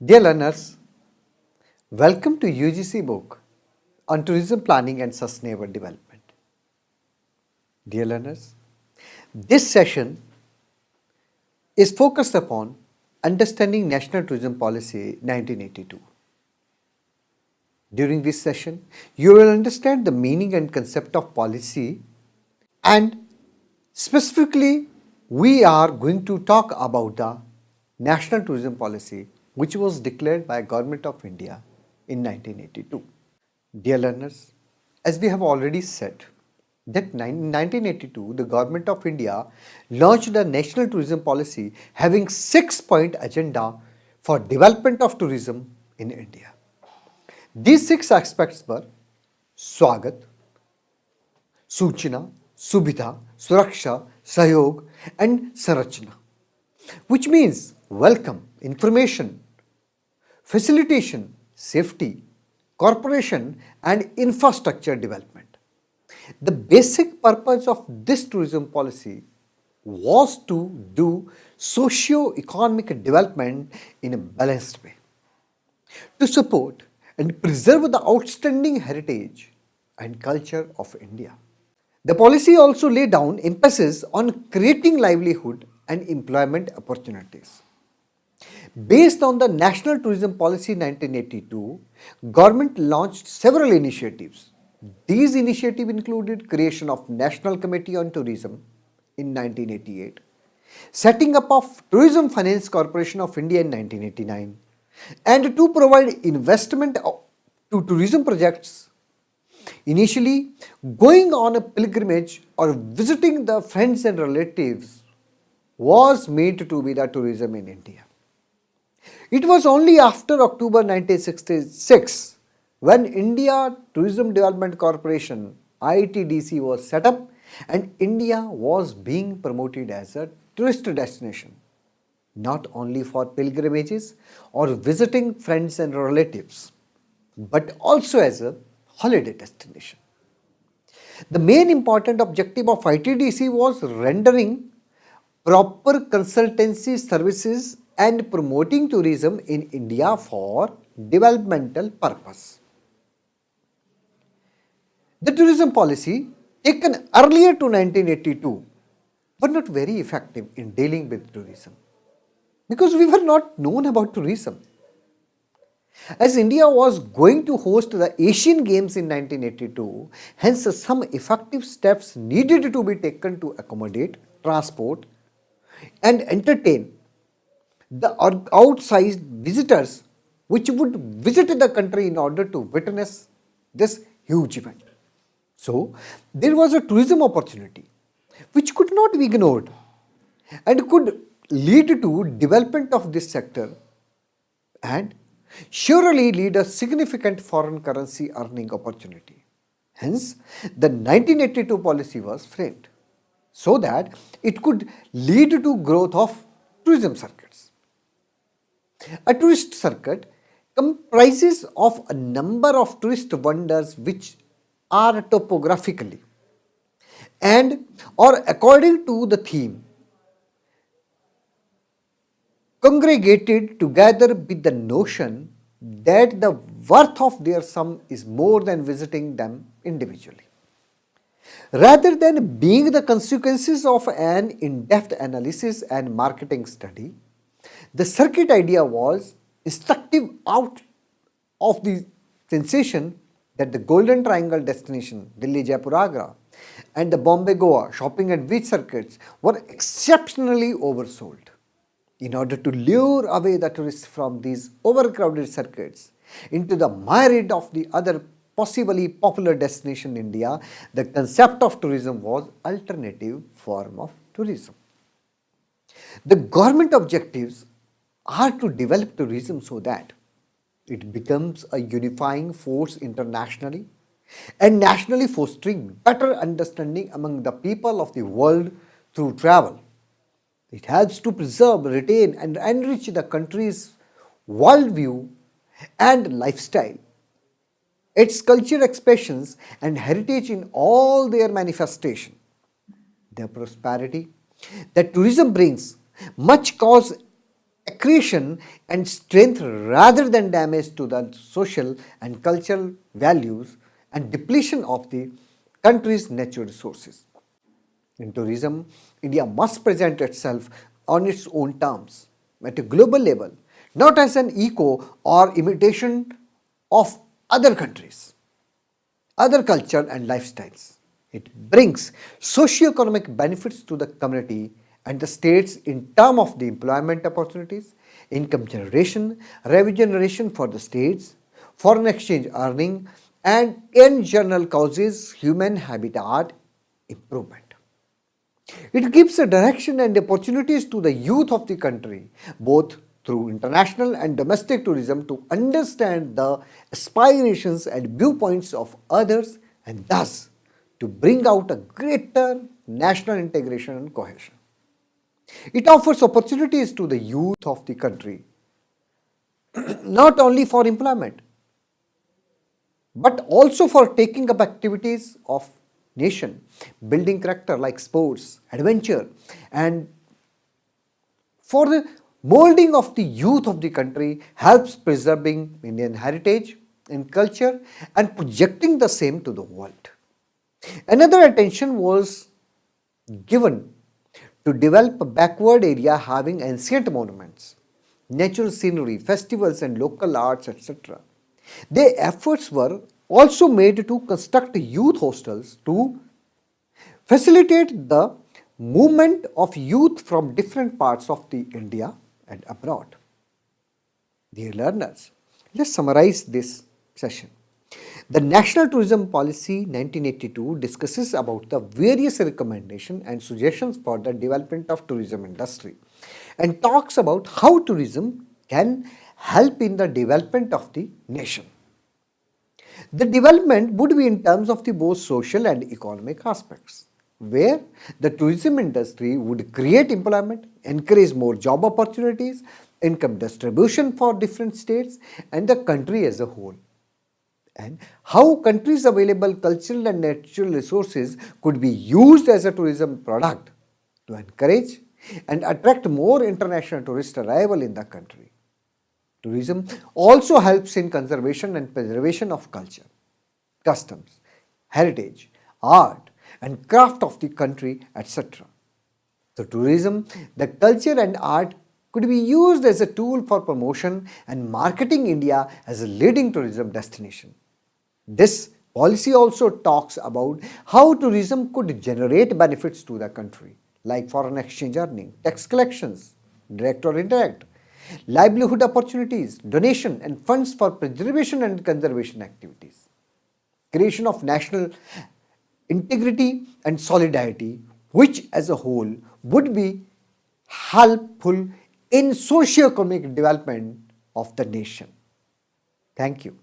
Dear learners, welcome to UGC book on tourism planning and sustainable development. Dear learners, this session is focused upon understanding National Tourism Policy 1982. During this session, you will understand the meaning and concept of policy, and specifically we are going to talk about the National Tourism Policy which was declared by Government of India in 1982. Dear learners, as we have already said, that in 1982 the Government of India launched the National Tourism Policy having 6-point agenda for development of tourism in India. These 6 aspects were Swagat, Suchna, Subhida, Suraksha, Sahyog and Sanrachna, which means welcome, information, facilitation, safety, corporation and infrastructure development. The basic purpose of this tourism policy was to do socio-economic development in a balanced way, to support and preserve the outstanding heritage and culture of India. The policy also laid down emphasis on creating livelihood and employment opportunities. Based on the National Tourism Policy 1982, government launched several initiatives. These initiatives included creation of National Committee on Tourism in 1988, setting up of Tourism Finance Corporation of India in 1989, and to provide investment to tourism projects. Initially, going on a pilgrimage or visiting the friends and relatives was made to be the tourism in India. It was only after October 1966 when India Tourism Development Corporation ITDC was set up and India was being promoted as a tourist destination, not only for pilgrimages or visiting friends and relatives, but also as a holiday destination. The main important objective of ITDC was rendering proper consultancy services and promoting tourism in India for developmental purpose. The tourism policy taken earlier to 1982 were not very effective in dealing with tourism because we were not known about tourism. As India was going to host the Asian Games in 1982, hence some effective steps needed to be taken to accommodate, transport and entertain the outsized visitors which would visit the country in order to witness this huge event. So, there was a tourism opportunity which could not be ignored and could lead to development of this sector and surely lead a significant foreign currency earning opportunity. Hence, the 1982 policy was framed so that it could lead to growth of tourism circuits. A tourist circuit comprises of a number of tourist wonders which are topographically and or according to the theme congregated together with the notion that the worth of their sum is more than visiting them individually. Rather than being the consequences of an in-depth analysis and marketing study, the circuit idea was instructive out of the sensation that the Golden Triangle destination, Delhi, Jaipur, Agra, and the Bombay, Goa shopping and beach circuits were exceptionally oversold. In order to lure away the tourists from these overcrowded circuits into the myriad of the other possibly popular destination in India, the concept of tourism was alternative form of tourism. The government objectives are to develop tourism so that it becomes a unifying force internationally and nationally, fostering better understanding among the people of the world through travel. It helps to preserve, retain and enrich the country's worldview and lifestyle, its cultural expressions and heritage in all their manifestation. The prosperity that tourism brings much cause accretion and strength rather than damage to the social and cultural values and depletion of the country's natural resources. In tourism, India must present itself on its own terms at a global level, not as an echo or imitation of other countries, other culture and lifestyles. It brings socio-economic benefits to the community and the states in terms of the employment opportunities, income generation, revenue generation for the states, foreign exchange earning, and in general causes human habitat improvement. It gives a direction and opportunities to the youth of the country, both through international and domestic tourism, to understand the aspirations and viewpoints of others and thus to bring out a greater national integration and cohesion. It offers opportunities to the youth of the country, not only for employment, but also for taking up activities of nation, building character like sports, adventure, and for the molding of the youth of the country helps preserving Indian heritage and culture and projecting the same to the world. Another attention was given to develop a backward area having ancient monuments, natural scenery, festivals and local arts, etc. Their efforts were also made to construct youth hostels to facilitate the movement of youth from different parts of the India and abroad. Dear learners, let's summarize this session. The National Tourism Policy 1982 discusses about the various recommendations and suggestions for the development of tourism industry and talks about how tourism can help in the development of the nation. The development would be in terms of the both social and economic aspects, where the tourism industry would create employment, encourage more job opportunities, income distribution for different states and the country as a whole. And how countries' available cultural and natural resources could be used as a tourism product to encourage and attract more international tourist arrival in the country. Tourism also helps in conservation and preservation of culture, customs, heritage, art, and craft of the country, etc. So, tourism, the culture and art could be used as a tool for promotion and marketing India as a leading tourism destination. This policy also talks about how tourism could generate benefits to the country, like foreign exchange earning, tax collections, direct or indirect, livelihood opportunities, donation and funds for preservation and conservation activities, creation of national integrity and solidarity, which as a whole would be helpful in socio-economic development of the nation. Thank you.